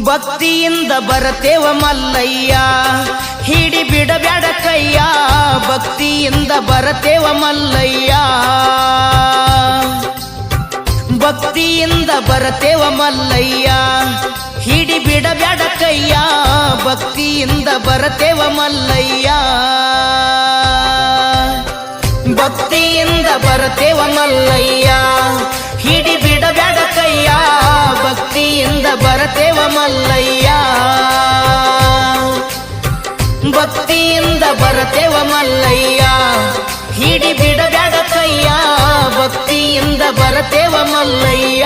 ಭಕ್ತಿಯಿಂದ ಬರತೇವ ಮಲ್ಲಯ್ಯ ಹಿಡಿ ಬಿಡಬ್ಯಾಡ ಕೈಯ ಭಕ್ತಿಯಿಂದ ಬರತೇವ ಮಲ್ಲಯ್ಯ ಭಕ್ತಿಯಿಂದ ಬರತೇವ ಮಲ್ಲಯ್ಯ ಹಿಡಿ ಬಿಡಬ್ಯಾಡ ಕೈಯ ಭಕ್ತಿಯಿಂದ ಬರತೇವ ಮಲ್ಲಯ್ಯ ಭಕ್ತಿಯಿಂದ ಬರತೇವ ಮಲ್ಲಯ್ಯ ಹಿಡಿ ಬಿಡಬ್ಯಾಡ ಕೈಯ ಭಕ್ತಿಯಿಂದ ಬರತೇವ ಮಲ್ಲಯ್ಯ ಭಕ್ತಿಯಿಂದ ಬರತೇವ ಮಲ್ಲಯ್ಯ ಹಿಡಿ ಬಿಡಬ್ಯಾಡ ಕೈಯ ಭಕ್ತಿಯಿಂದ ಬರತೇವ ಮಲ್ಲಯ್ಯ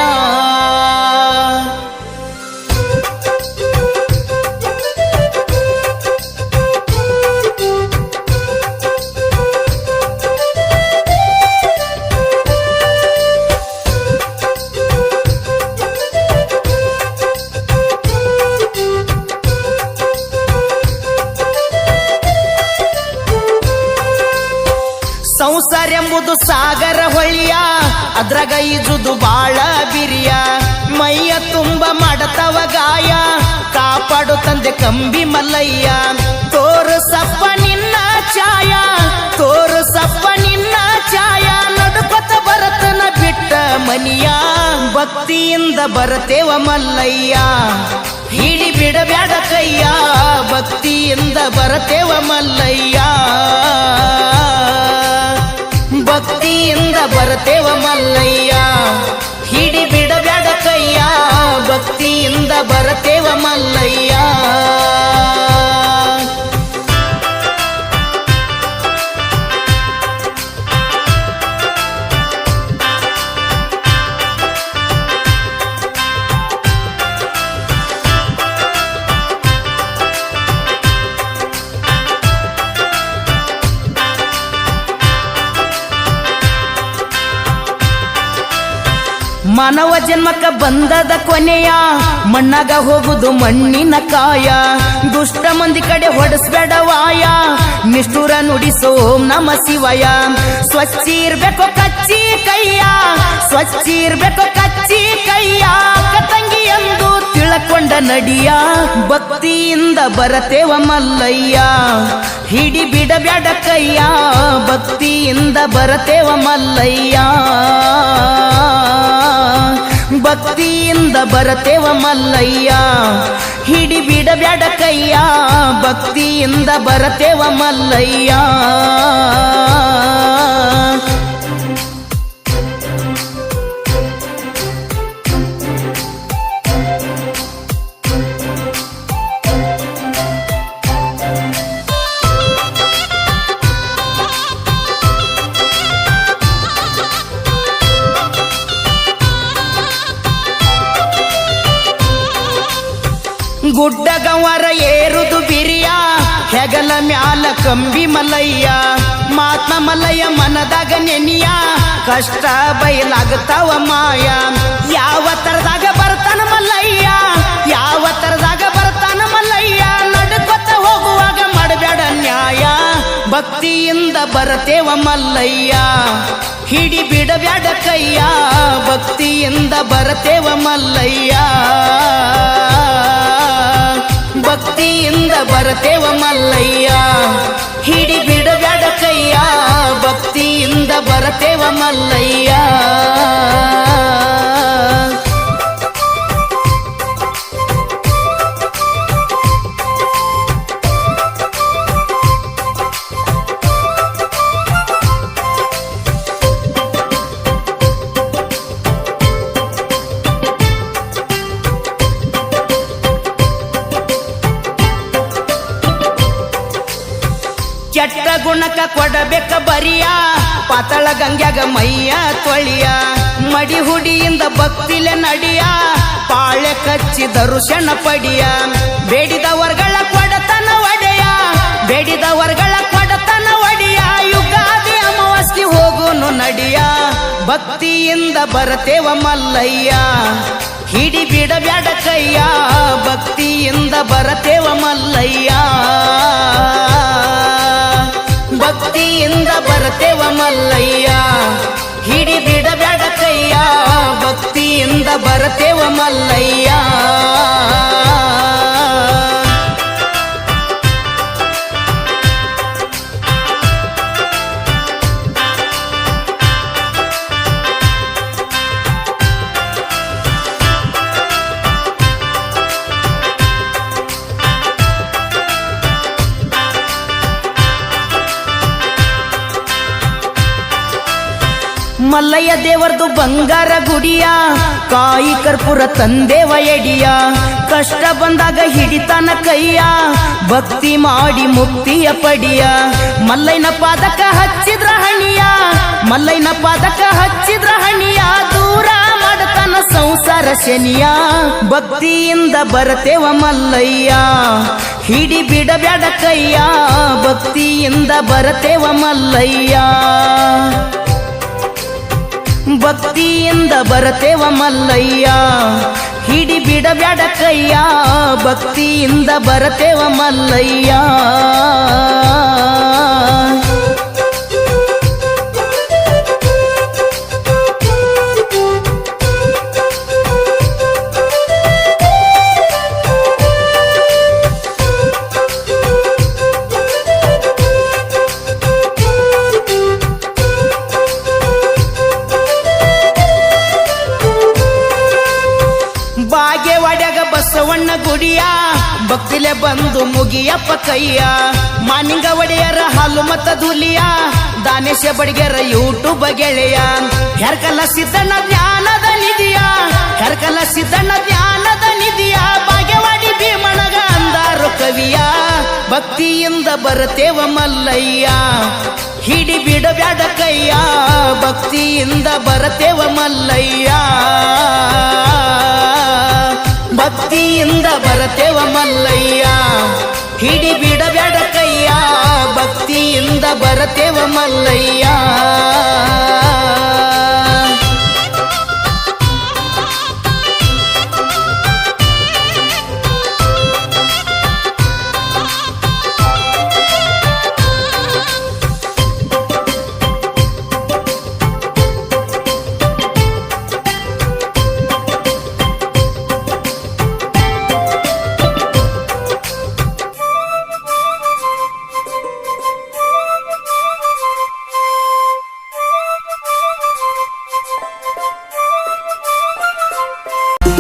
ಸಂಸಾರ ಎಂಬುದು ಸಾಗರ ಹೊಳಿಯ ಅದ್ರಾಗ ಈಜುದು ಬಾಳ ಬಿರಿಯ ಮೈಯ ತುಂಬ ಮಾಡತವ ಗಾಯ ಕಾಪಾಡು ತಂದೆ ಕಂಬಿ ಮಲ್ಲಯ್ಯ ತೋರಸಪ್ಪ ನಿನ್ನ ಛಾಯ ತೋರಸಪ್ಪ ನಿನ್ನ ಛಾಯ ನಡುಕೊತ ಬರತನ ಬಿಟ್ಟ ಮನಿಯ ಭಕ್ತಿಯಿಂದ ಬರತೇವ ಮಲ್ಲಯ್ಯ ಹಿಡಿ ಬಿಡಬ್ಯಾಡ ಕೈಯ ಭಕ್ತಿಯಿಂದ ಬರತೇವ ಮಲ್ಲಯ್ಯ ಭಕ್ತಿಯಿಂದ ಬರತೇವ ಮಲ್ಲಯ್ಯ ಹಿಡಿ ಬಿಡಬ್ಯಾಡ ಕೈಯ ಭಕ್ತಿಯಿಂದ ಬರತೇವ ಮಲ್ಲಯ್ಯ ಮಾನವ ಜನ್ಮಕ್ಕ ಬಂದದ ಕೊನೆಯ ಮಣ್ಣಾಗ ಹೋಗುದು ಮಣ್ಣಿನ ಕಾಯ ದುಷ್ಟ ಮಂದಿ ಕಡೆ ಹೊಡಸ್ಬೇಡವಾಯ ನಿಷ್ಠುರ ನುಡಿಸೋ ನಮ ಶಿವಯ ಸ್ವಚ್ಛ ಇರ್ಬೇಕು ಕಚ್ಚಿ ಕೈಯ ಸ್ವಚ್ಛ ಇರ್ಬೇಕು ಕಚ್ಚಿ ಕೈಯ ತಂಗಿ ಎಂದು ತಿಳಕೊಂಡ ನಡಿಯ ಭಕ್ತಿಯಿಂದ ಬರತೇವ ಮಲ್ಲಯ್ಯ ಹಿಡಿ ಬಿಡಬ್ಯಾಡ ಕೈಯ ಭಕ್ತಿಯಿಂದ ಬರತೇವ ಮಲ್ಲಯ್ಯ ಭಕ್ತಿಯಿಂದ ಬರತೇವ ಮಲ್ಲಯ್ಯ ಹಿಡಿ ಬಿಡಬ್ಯಾಡ ಕೈಯ ಭಕ್ತಿಯಿಂದ ಬರತೇವ ಮಲ್ಲಯ್ಯ ಗುಡ್ಡ ಗಂವರ ಏರುದು ಬಿರಿಯ ಹೆಗಲ ಮ್ಯಾಲ ಕಂಬಿ ಮಲ್ಲಯ್ಯ ಮಾತ್ಮ ಮಲ್ಲಯ್ಯ ಮನದಾಗ ನೆನಿಯ ಕಷ್ಟ ಬಯಲಾಗತಾವ ಮಾಯ ಯಾವ ತರದಾಗ ಬರ್ತಾನ ಮಲ್ಲಯ್ಯ ಯಾವ ತರದಾಗ ಬರ್ತಾನ ಮಲ್ಲಯ್ಯ ನಡ್ಕೊತ ಹೋಗುವಾಗ ಮಾಡಬೇಡ ನ್ಯಾಯ ಭಕ್ತಿಯಿಂದ ಬರತೇವ ಮಲ್ಲಯ್ಯ ಹಿಡಿ ಬಿಡಬ್ಯಾಡ ಕೈಯ ಭಕ್ತಿಯಿಂದ ಬರತೇವ ಮಲ್ಲಯ್ಯ ಭಕ್ತಿಯಿಂದ ಬರತೇವ ಮಲ್ಲಯ್ಯ ಹಿಡಿ ಬಿಡಬ್ಯಾಡ ಕೈಯ ಭಕ್ತಿಯಿಂದ ಬರತೇವ ಮಲ್ಲಯ್ಯ ಕೆಟ್ಟ ಗುಣಕ ಕೊಡಬೇಕ ಬರಿಯ ಪಾತಳ ಗಂಗ್ಯಾಗ ಮೈಯ ತೊಳಿಯ ಮಡಿ ಹುಡಿಯಿಂದ ಭಕ್ತಿಲೆ ನಡಿಯ ಪಾಳೆ ಕಚ್ಚಿ ದರುಶನ ಪಡಿಯ ಬೇಡಿದ ವರ್ಗಳ ಕೊಡತನ ಒಡೆಯ ಬೇಡಿದ ವರ್ಗಳ ಕೊಡತನ ಒಡೆಯ ಯುಗಾದಿ ಅಮಾವಾಸ್ಯೆ ಹೋಗುನು ನಡಿಯ ಭಕ್ತಿಯಿಂದ ಬರತೇವ ಮಲ್ಲಯ್ಯ ಹಿಡಿ ಬಿಡಬ್ಯಾಡ ಕೈಯ ಭಕ್ತಿಯಿಂದ ಬರತೇವ ಮಲ್ಲಯ್ಯ ಭಕ್ತಿಯಿಂದ ಬರತೇವ ಮಲ್ಲಯ್ಯ ಹಿಡಿ ಬಿಡಬ್ಯಾಡ ಕೈಯ ಭಕ್ತಿಯಿಂದ ಬರತೇವ ಮಲ್ಲಯ್ಯ ಮಲ್ಲಯ್ಯ ದೇವರದು ಬಂಗಾರ ಗುಡಿಯ ಕಾಯಿ ಕರ್ಪೂರ ತಂದೇವ ಎಡಿಯ ಕಷ್ಟ ಬಂದಾಗ ಹಿಡಿತಾನ ಕೈಯ ಭಕ್ತಿ ಮಾಡಿ ಮುಕ್ತಿಯ ಪಡಿಯ ಮಲ್ಲಯ್ಯನ ಪಾದಕ ಹಚ್ಚಿದ್ರ ಹಣಿಯ ಮಲ್ಲಯ್ಯನ ಪಾದಕ ಹಚ್ಚಿದ್ರ ಹಣಿಯ ದೂರ ಮಾಡತಾನ ಸಂಸಾರ ಶನಿಯ ಭಕ್ತಿಯಿಂದ ಬರತೇವ ಮಲ್ಲಯ್ಯ ಹಿಡಿ ಬಿಡಬ್ಯಾಡ ಕೈಯ ಭಕ್ತಿಯಿಂದ ಬರತೇವ ಮಲ್ಲಯ್ಯ ಭಕ್ತಿಯಿಂದ ಬರತೇವ ಮಲ್ಲಯ್ಯ ಹಿಡಿ ಬಿಡಬ್ಯಾಡ ಕೈಯ ಭಕ್ತಿಯಿಂದ ಬರತೇವ ಮಲ್ಲಯ್ಯ ಬಾಗೇವಾಡ್ಯಾಗ ಬಸವಣ್ಣ ಗುಡಿಯ ಭಕ್ತಿಲೆ ಬಂದು ಮುಗಿಯಪ್ಪ ಕೈಯ ಮಾನಿಂಗ ಒಡೆಯರ ಹಾಲು ಮತ್ತ ಧೂಲಿಯ ದಾನೇಶ ಬಡಿಗೆರ ಯೂಟ್ಯೂಬ್ ಗೆಳೆಯ ಹೆರ್ಕಲ ಸಿದ್ದಣ್ಣ ಜ್ಞಾನದ ನಿಧಿಯ ಹೆರ್ಕಲ ಸಿದ್ದಣ್ಣ ಜ್ಞಾನದ ನಿಧಿಯ ಬಾಗೇವಾಡಿ ಭೀಮಣಗ ಅಂದಾರು ಕವಿಯ ಭಕ್ತಿಯಿಂದ ಬರತೇವ ಮಲ್ಲಯ್ಯ ಹಿಡಿ ಬಿಡಬ್ಯಾಡ ಕೈಯ ಭಕ್ತಿಯಿಂದ ಬರತೇವ ಮಲ್ಲಯ್ಯ ಭಕ್ತಿಯಿಂದ ಬರತೇವ ಮಲ್ಲಯ್ಯ ಹಿಡಿ ಬಿಡಬ್ಯಾಡ ಕೈಯ ಭಕ್ತಿಯಿಂದ ಬರತೇವ ಮಲ್ಲಯ್ಯ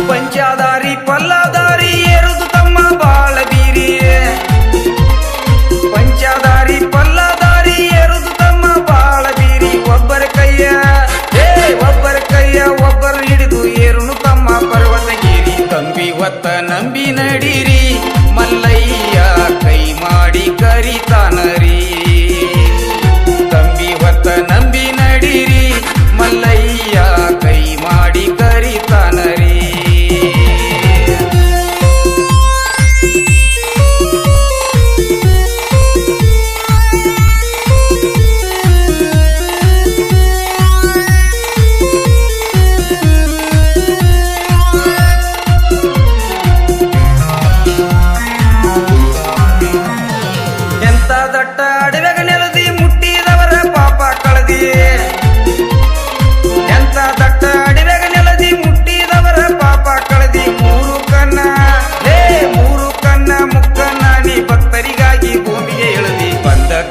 ಪಂಚದಾರಿ ಪಲ್ಲದಾರಿ ಏರುದು ತಮ್ಮ ಬಾಳ ಬೀರಿ ಪಂಚದಾರಿ ಪಲ್ಲದಾರಿ ಏರುದು ತಮ್ಮ ಬಾಳ ಬೀರಿ ಒಬ್ಬರ ಕೈಯ ಒಬ್ಬರ ಹಿಡಿದು ಏರುನು ತಮ್ಮ ಪರ್ವತಗಿರಿ ತಂಬಿ ಹೊತ್ತ ನಂಬಿ ನಡೀರಿ ಮಲ್ಲಯ್ಯ ಕೈ ಮಾಡಿ ಕರಿತಾನರಿ ತಂಬಿ ಹೊತ್ತ ನಂಬಿ ನಡೀರಿ ಮಲ್ಲಯ್ಯ ಕೈ ಮಾಡಿ ಕರಿತಾನರಿ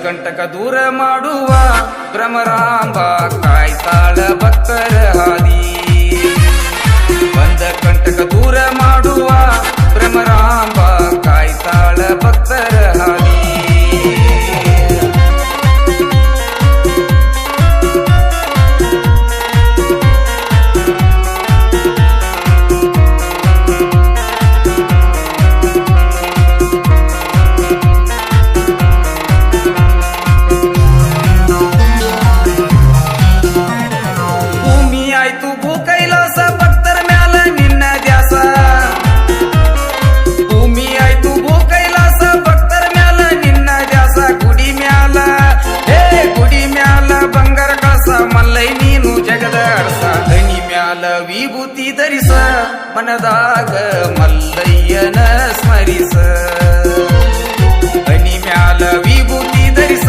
ಕಂಟಕ ದೂರ ಮಾಡುವ ಭ್ರಮರಾಂಬ ಕಾಯ್ತಾಳ ಭಕ್ತರ ಹಾದಿ ಬಂದ ಕಂಟಕ ದೂರ ಮಾಡುವ ಭ್ರಮರಾಂಬ ಕಾಯ್ತಾಳ ಭಕ್ತರ ಹಾದಿ ವಿಭೂತಿ ಧರಿಸ ಮನದಾಗ ಮಲ್ಲಯ್ಯನ ಸ್ಮರಿಸ ಹನಿ ಮ್ಯಾಲ ವಿಭೂತಿ ಧರಿಸ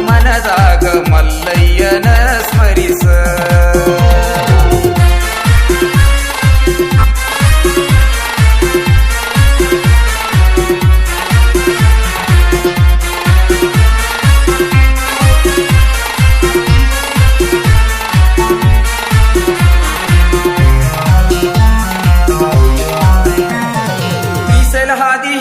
ಮನದಾಗ ಮಲ್ಲಯ್ಯನ ಸ್ಮರಿಸ ಹಾದಿ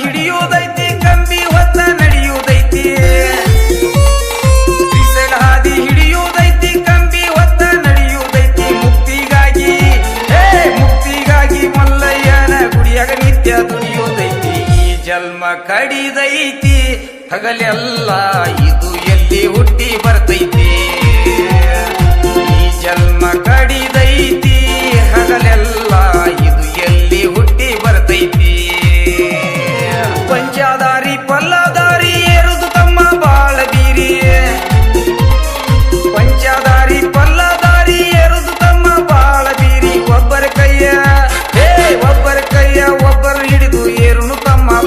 ನಿತ್ಯ ದುಡಿಯುವುದೈತಿ ಈ ಜನ್ಮ ಕಡಿದೈತಿ ಹಗಲೆಲ್ಲ ಇದು ಎಲ್ಲಿ ಹುಟ್ಟಿ ಬರ್ತೈತಿ ಈ ಜನ್ಮ ಕಡಿದೈತಿ